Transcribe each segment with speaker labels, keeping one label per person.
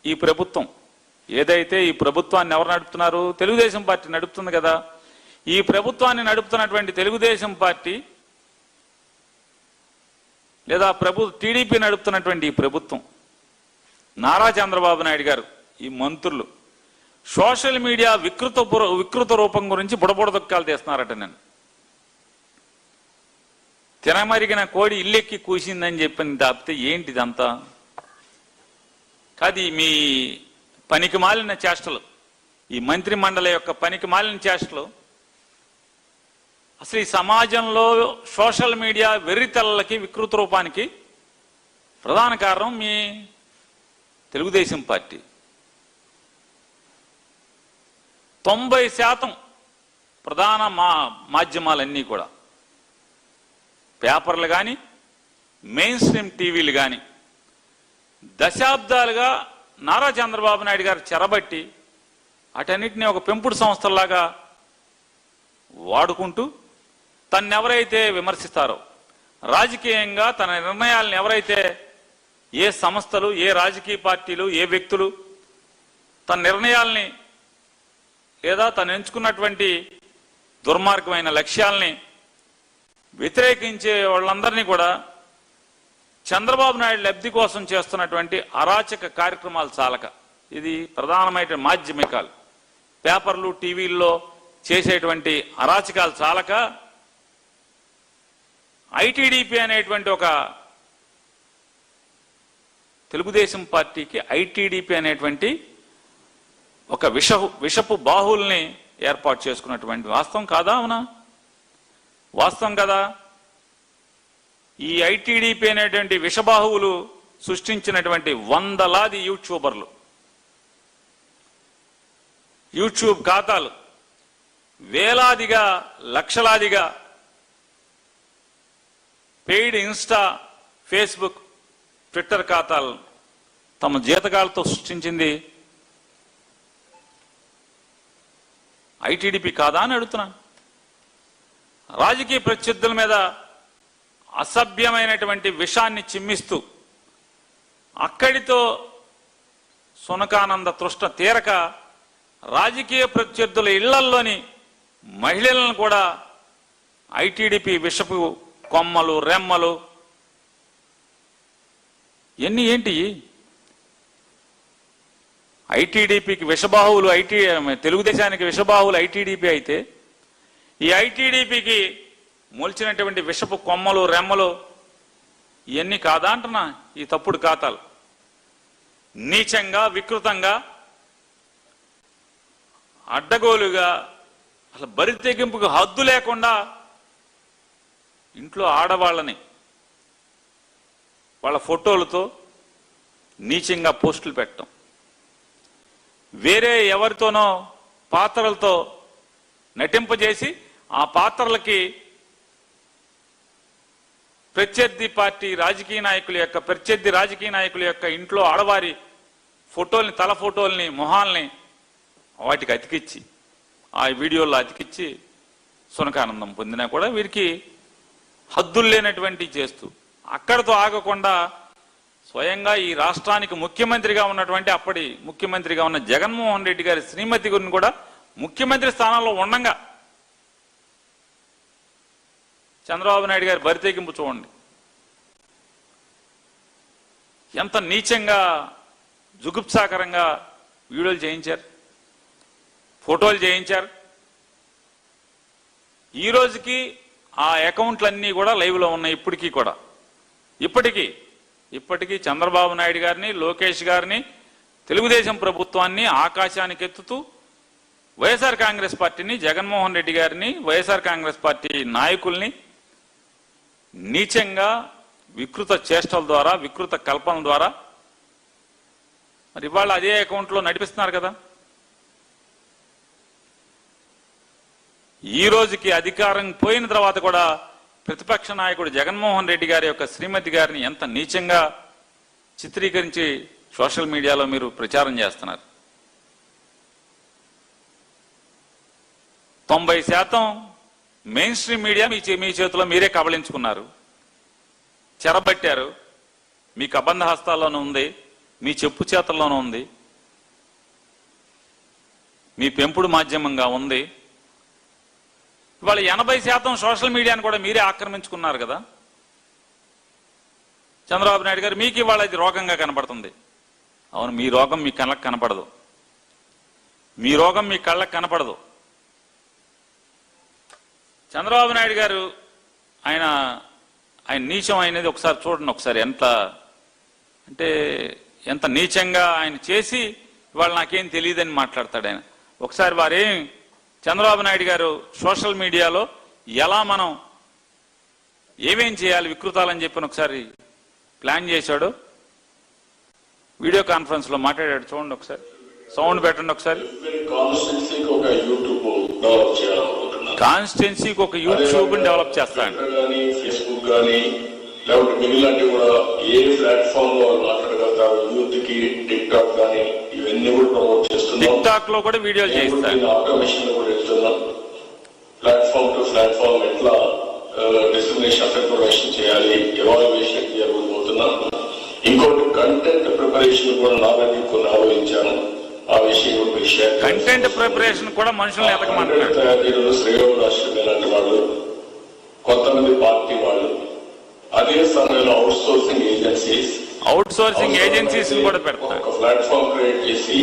Speaker 1: ఈ ప్రభుత్వం ఏదైతే ఈ ప్రభుత్వాన్ని ఎవరు నడుపుతున్నారు? తెలుగుదేశం పార్టీ నడుపుతుంది కదా. ఈ ప్రభుత్వాన్ని నడుపుతున్నటువంటి తెలుగుదేశం పార్టీ లేదా టీడీపీ నడుపుతున్నటువంటి ఈ ప్రభుత్వం, నారా చంద్రబాబు నాయుడు గారు, ఈ మంత్రులు సోషల్ మీడియా వికృత రూపం గురించి బుడబుడదొక్కాలు తీస్తున్నారట. నేను తినమరిగిన కోడి ఇల్లెక్కి కూసిందని చెప్పని దాపితే ఏంటిదంతా? కాదు మీ పనికి మాలిన చేష్టలు, ఈ మంత్రి మండలి యొక్క పనికి మాలిన చేష్టలు. అసలు ఈ సమాజంలో సోషల్ మీడియా వెర్రితెల్లకి వికృత రూపానికి ప్రధాన కారణం మీ తెలుగుదేశం పార్టీ. 90% ప్రధాన మాధ్యమాలన్నీ కూడా, పేపర్లు కానీ మెయిన్ స్ట్రీమ్ టీవీలు కానీ దశాబ్దాలుగా నారా చంద్రబాబు నాయుడు గారు చెరబట్టి అటన్నిటినీ ఒక పెంపుడు సంస్థల్లాగా వాడుకుంటూ తన్నెవరైతే విమర్శిస్తారో, రాజకీయంగా తన నిర్ణయాలను ఎవరైతే ఏ సంస్థలు, ఏ రాజకీయ పార్టీలు, ఏ వ్యక్తులు తన నిర్ణయాల్ని లేదా తను ఎంచుకున్నటువంటి దుర్మార్గమైన లక్ష్యాల్ని వ్యతిరేకించే వాళ్ళందరినీ కూడా చంద్రబాబు నాయుడు లబ్ధి కోసం చేస్తున్నటువంటి అరాచక కార్యక్రమాలు చాలక, ఇది ప్రధానమైన మాధ్యమికాలు, పేపర్లు, టీవీల్లో చేసేటువంటి అరాచకాలు చాలక ఐటీడీపీ అనేటువంటి ఒక తెలుగుదేశం పార్టీకి ఐటీడీపీ అనేటువంటి ఒక విషపు బాహుల్ని ఏర్పాటు చేసుకున్నటువంటి వాస్తవం కాదా? అవునా? వాస్తవం కదా. ఈ ఐటీడీపీ అనేటువంటి విషబాహువులు సృష్టించినటువంటి వందలాది యూట్యూబర్లు, యూట్యూబ్ ఖాతాలు, వేలాదిగా లక్షలాదిగా పెయిడ్ ఇన్స్టా, ఫేస్బుక్, ట్విట్టర్ ఖాతాలు తమ జీతకాలతో సృష్టించింది ఐటీడీపీ కాదా అని అడుగుతున్నాను. రాజకీయ ప్రత్యర్థుల మీద అసభ్యమైనటువంటి విషాన్ని చిమ్మిస్తూ అక్కడితో సునకానంద తృష్ణ తీరక రాజకీయ ప్రత్యర్థుల ఇళ్లల్లోని మహిళలను కూడా ఐటీడీపీ విషపు కొమ్మలు, రెమ్మలు ఏంటి? ఐటీడీపీకి విషబాహువులు తెలుగుదేశానికి విషబాహువులు ఐటీడీపీ అయితే, ఈ ఐటీడీపీకి మొలిచినటువంటి విషపు కొమ్మలు, రెమ్మలు ఇవన్నీ కాదా అంటున్నా? ఈ తప్పుడు ఖాతాలు నీచంగా, వికృతంగా, అడ్డగోలుగా, అసలు బరి తెగింపుకు హద్దు లేకుండా ఇంట్లో ఆడవాళ్ళని వాళ్ళ ఫోటోలతో నీచంగా పోస్టులు పెట్టడం, వేరే ఎవరితోనో పాత్రలతో నటింపజేసి ఆ పాత్రలకి ప్రత్యర్థి రాజకీయ నాయకుల యొక్క ఇంట్లో ఆడవారి ఫోటోల్ని, తల ఫోటోల్ని, మొహాల్ని వాటికి అతికిచ్చి, ఆ వీడియోల్లో అతికిచ్చి సునకానందం పొందినా కూడా వీరికి హద్దులు లేనటువంటి చేస్తూ అక్కడితో ఆగకుండా స్వయంగా ఈ రాష్ట్రానికి ముఖ్యమంత్రిగా ఉన్నటువంటి అప్పటి ముఖ్యమంత్రిగా ఉన్న జగన్మోహన్ రెడ్డి గారి శ్రీమతి గురిని కూడా ముఖ్యమంత్రి స్థానంలో ఉండంగా చంద్రబాబు నాయుడు గారి బరితెగింపు చూడండి. ఎంత నీచంగా, జుగుప్సాకరంగా వీడియోలు చేయించారు, ఫోటోలు చేయించారు. ఈ రోజుకి ఆ అకౌంట్లన్నీ కూడా లైవ్లో ఉన్నాయి. ఇప్పటికీ చంద్రబాబు నాయుడు గారిని, లోకేష్ గారిని, తెలుగుదేశం ప్రభుత్వాన్ని ఆకాశానికి ఎత్తుతూ వైఎస్ఆర్ కాంగ్రెస్ పార్టీని, జగన్మోహన్ రెడ్డి గారిని, వైఎస్ఆర్ కాంగ్రెస్ పార్టీ నాయకుల్ని నీచంగా వికృత చేష్టల ద్వారా, వికృత కల్పన ద్వారా మరి ఇవాళ అదే అకౌంట్లో నడిపిస్తున్నారు కదా. ఈ రోజుకి అధికారం పోయిన తర్వాత కూడా ప్రతిపక్ష నాయకుడు జగన్మోహన్ రెడ్డి గారి యొక్క శ్రీమతి గారిని ఎంత నీచంగా చిత్రీకరించి సోషల్ మీడియాలో మీరు ప్రచారం చేస్తున్నారు. 90% మెయిన్ స్ట్రీమ్ మీడియా మీ చేతిలో మీరే కబళించుకున్నారు, చెరబట్టారు. మీకు అబంధ హస్తాల్లోనూ ఉంది, మీ చెప్పు చేతల్లోనూ ఉంది. మీ పెంపుడు మాధ్యమంగా ఉంది. ఇవాళ 80% సోషల్ మీడియాను కూడా మీరే ఆక్రమించుకున్నారు కదా చంద్రబాబు నాయుడు గారు. మీకు ఇవాళ ఇది రోగంగా కనపడుతుంది. అవును, మీ రోగం మీ కళ్ళకు కనపడదు, మీ రోగం మీ కళ్ళకు కనపడదు. చంద్రబాబు నాయుడు గారు ఆయన నీచం అయినది ఒకసారి చూడండి. ఒకసారి ఎంత నీచంగా ఆయన చేసి ఇవాళ నాకేం తెలియదని మాట్లాడతాడు ఆయన. ఒకసారి చంద్రబాబు నాయుడు గారు సోషల్ మీడియాలో ఎలా మనం ఏమేం చేయాలి వికృతాలని చెప్పిన ఒకసారి ప్లాన్ చేశాడు. వీడియో కాన్ఫరెన్స్ లో మాట్లాడాడు. చూడండి ఒకసారి, సౌండ్ పెట్టండి ఒకసారి. కాన్స్టిట్యున్సీకి ఒక యూట్యూబ్ డెవలప్ చేస్తాను.
Speaker 2: ఫేస్బుక్ కానీ లేకపోతే మిగిలినవి కూడా ఏ ప్లాట్ఫామ్ లో మాట్లాడగలుగుతారు. యూత్ కి టిక్ టాక్ కానీ ఇవన్నీ కూడా ప్రమోట్ చేస్తున్నాం.
Speaker 1: టిక్ టాక్ లో కూడా వీడియోలు చేస్తాను.
Speaker 2: ఆటోమేషన్ కూడా ఇస్తున్నాం. ప్లాట్ఫామ్ టు ప్లాట్ఫామ్ ఎట్లా డిస్క్రిమినేషన్ ఆఫ్ ఇన్ఫర్మేషన్ చేయాలి, ఎవాల్యుయేషన్ చేయబోతున్నాం. ఇంకోటి కంటెంట్ ప్రిపరేషన్ కూడా నా దగ్గర కొన్ని ఆలోచించాను. ఆ విషయం
Speaker 1: కంటెంట్ ప్రిపరేషన్ కూడా మనుషులను
Speaker 2: ఎతకమంటారు. శ్రీరామ్ రాష్ట్రం లాంటి వాళ్ళు, కొంతమంది పార్టీ వాళ్ళు, అదే సమయంలో అవుట్ సోర్సింగ్ ఏజెన్సీస్ కూడా పెడతారు. ఒక ప్లాట్ఫామ్ క్రియేట్ చేసి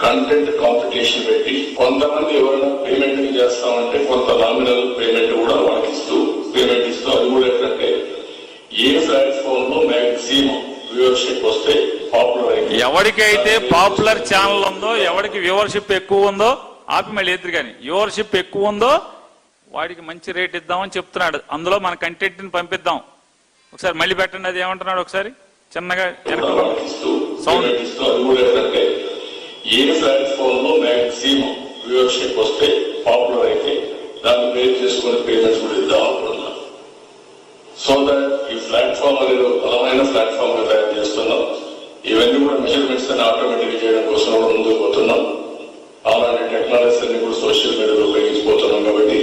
Speaker 2: కంటెంట్ కాంపిటీషన్ పెట్టి కొంతమంది ఎవరైనా పేమెంట్ చేస్తామంటే కొంత నామినల్ పేమెంట్ కూడా వాళ్ళకి పేమెంట్ ఇస్తూ అది కూడా ఏంటంటే ఏ ప్లాట్ఫామ్ లో మ్యాక్సిమం వ్యూవర్షిప్ వస్తే
Speaker 1: ఎవరికైతే పాపులర్ ఛానల్ ఉందో, ఎవరికి వ్యూవర్షిప్ ఎక్కువ ఉందో ఆపి మళ్ళీ ఎదురు కానీ వ్యూవర్షిప్ ఎక్కువ ఉందో వాడికి మంచి రేట్ ఇద్దామని చెప్తున్నాడు. అందులో మన కంటెంట్ ని పంపిద్దాం. ఒకసారి మళ్ళీ పెట్టండి, అది ఏమంటున్నాడు ఒకసారి చిన్నగా సౌండ్.
Speaker 2: ఏ ప్లాట్ఫామ్ లో మ్యాక్సిమం వ్యూవర్షిప్ వస్తే పాపులర్ అయితే దాన్ని పేరు చేసుకుని పేమెంట్స్ కూడా ఇద్దాం అనుకుంటున్నాం. సో దట్ ఈ ప్లాట్ఫామ్ అనేది బలమైన ప్లాట్ఫామ్ గా తయారు చేస్తున్నాం. ఇవన్నీ కూడా మెజర్మెంట్స్ అని ఆటోమేటిక్ చేయడం కోసం కూడా ముందుకు పోతున్నాం. అలాంటి టెక్నాలజీస్ అన్ని కూడా సోషల్ మీడియాలో ఉపయోగించిపోతున్నాం. కాబట్టి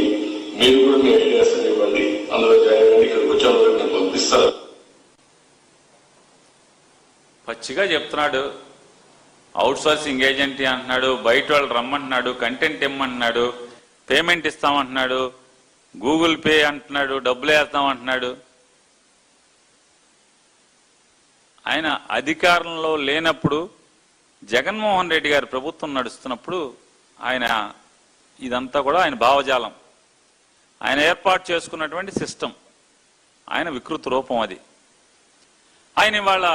Speaker 2: మీరు కూడా మీ ఐడియాస్ అని ఇవ్వండి, అందులో జాయిన్ అవ్వండి. ఇక్కడికి వచ్చే వాళ్ళకి నేను పంపిస్తాను.
Speaker 1: పచ్చిగా చెప్తున్నాడు. అవుట్ సోర్సింగ్ ఏజెంట్ అంటున్నాడు, బయట వాళ్ళు రమ్మంటున్నాడు, కంటెంట్ ఇమ్మంటున్నాడు, పేమెంట్ ఇస్తామంటున్నాడు, గూగుల్ పే అంటున్నాడు, డబ్బులు వేస్తామంటున్నాడు. ఆయన అధికారంలో లేనప్పుడు జగన్మోహన్ రెడ్డి గారి ప్రభుత్వం నడుస్తున్నప్పుడు ఆయన ఇదంతా కూడా ఆయన భావజాలం, ఆయన ఏర్పాటు చేసుకున్నటువంటి సిస్టమ్, ఆయన వికృత రూపం అది. ఆయన ఇవాళ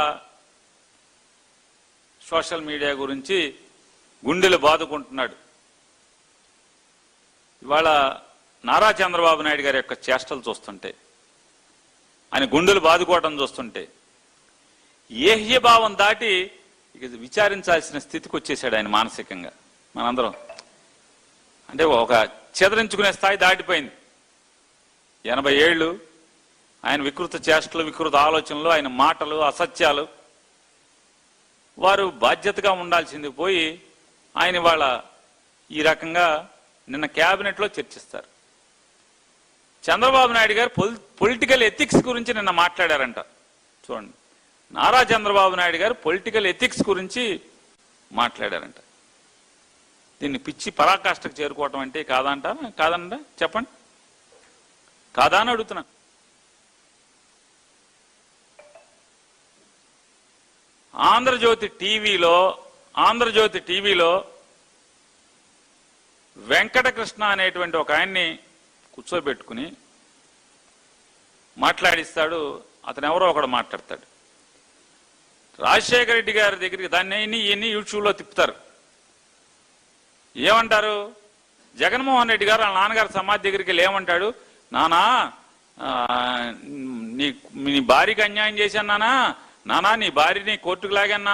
Speaker 1: సోషల్ మీడియా గురించి గుండెలు బాదుకుంటున్నాడు. ఇవాళ నారా చంద్రబాబు నాయుడు గారి యొక్క చేష్టలు చూస్తుంటే, ఆయన గుండెలు బాదుకోవటం చూస్తుంటే ఏహ్యభావం దాటి ఇక విచారించాల్సిన స్థితికి వచ్చేసాడు ఆయన మానసికంగా. మనందరం అంటే ఒక చెదరించుకునే స్థాయి దాటిపోయింది. 80 ఏళ్ళు ఆయన వికృత చేష్టలు, వికృత ఆలోచనలు, ఆయన మాటలు, అసత్యాలు, వారు బాధ్యతగా ఉండాల్సింది పోయి ఆయన ఇవాళ ఈ రకంగా నిన్న క్యాబినెట్ లో చర్చిస్తారు. చంద్రబాబు నాయుడు గారు పొలిటికల్ ఎథిక్స్ గురించి నిన్న మాట్లాడారంట. చూడండి, నారా చంద్రబాబు నాయుడు గారు పొలిటికల్ ఎథిక్స్ గురించి మాట్లాడారంట. దీన్ని పిచ్చి పరాకాష్ఠకు చేరుకోవటం అంటే కాదంట చెప్పండి, కాదా అని అడుగుతున్నా. ఆంధ్రజ్యోతి టీవీలో వెంకటకృష్ణ అనేటువంటి ఒక ఆయన్ని కూర్చోబెట్టుకుని మాట్లాడిస్తాడు. అతను ఎవరో ఒకడు మాట్లాడతాడు. రాజశేఖర రెడ్డి గారి దగ్గరికి దాన్ని ఇవన్నీ యూట్యూబ్లో తిప్పుతారు. ఏమంటారు? జగన్మోహన్ రెడ్డి గారు వాళ్ళ నాన్నగారు సమాధి దగ్గరికి వెళ్ళి ఏమంటాడు, నానా నీ భార్యకి అన్యాయం చేశాను నానా, నీ భార్యని కోర్టుకు లాగాను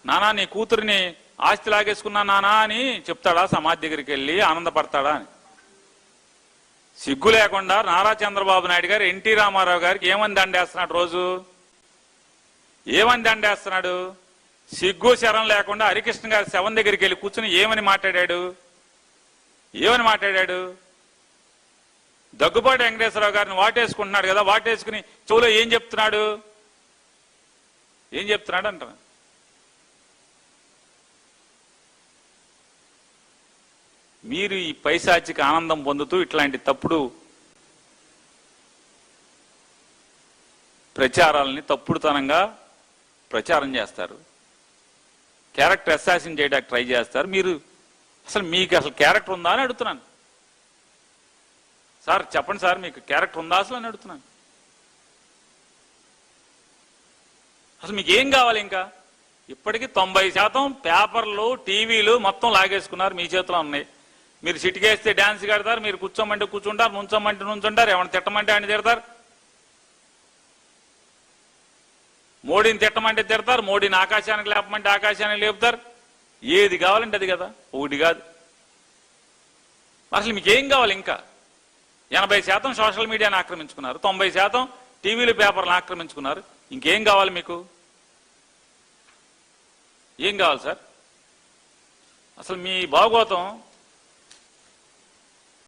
Speaker 1: నానా, నీ కూతురిని ఆస్తి లాగేసుకున్నా నానా అని చెప్తాడా? సమాధి దగ్గరికి వెళ్ళి ఆనందపడతాడా అని. సిగ్గు లేకుండా నారా చంద్రబాబు నాయుడు గారు ఎన్టీ రామారావు గారికి ఏమని దండేస్తున్నాడు? రోజు ఏమని దండేస్తున్నాడు? సిగ్గు శరం లేకుండా హరికృష్ణ గారి శవం దగ్గరికి వెళ్ళి కూర్చుని ఏమని మాట్లాడాడు? దగ్గుబాటి వెంకటేశ్వరరావు గారిని వాటేసుకుంటున్నాడు కదా, వాటేసుకుని చెవులో ఏం చెప్తున్నాడు అంటారు. మీరు ఈ పైశాచిక ఆనందం పొందుతూ ఇట్లాంటి తప్పుడు ప్రచారాలని తప్పుడుతనంగా ప్రచారం చేస్తారు, క్యారెక్టర్ అసాసిన్ చేయడానికి ట్రై చేస్తారు. మీరు మీకు అసలు క్యారెక్టర్ ఉందా అని అడుగుతున్నాను సార్. చెప్పండి సార్, మీకు క్యారెక్టర్ ఉందా అసలు అని అడుగుతున్నాను. అసలు మీకు ఏం కావాలి? ఇంకా ఇప్పటికీ 90% పేపర్లు, టీవీలు మొత్తం లాగేసుకున్నారు, మీ చేతిలో ఉన్నాయి. మీరు సిటికేస్తే డ్యాన్స్ కడతారు, మీరు కూర్చోమంటే కూర్చుంటారు, నుంచోమంటే నుంచుంటారు, ఏమైనా తిట్టమంటే ఆయన తిడతారు, మోడీని తిట్టమంటే తిడతారు, మోడీని ఆకాశానికి లేపమంటే ఆకాశానికి లేపుతారు. ఏది కావాలంటే అది కదా, ఒకటి కాదు. అసలు మీకు ఏం కావాలి? ఇంకా 80% సోషల్ మీడియాని ఆక్రమించుకున్నారు, 90% టీవీలు, పేపర్లను ఆక్రమించుకున్నారు. ఇంకేం కావాలి మీకు? ఏం కావాలి సార్? అసలు మీ భాగవతం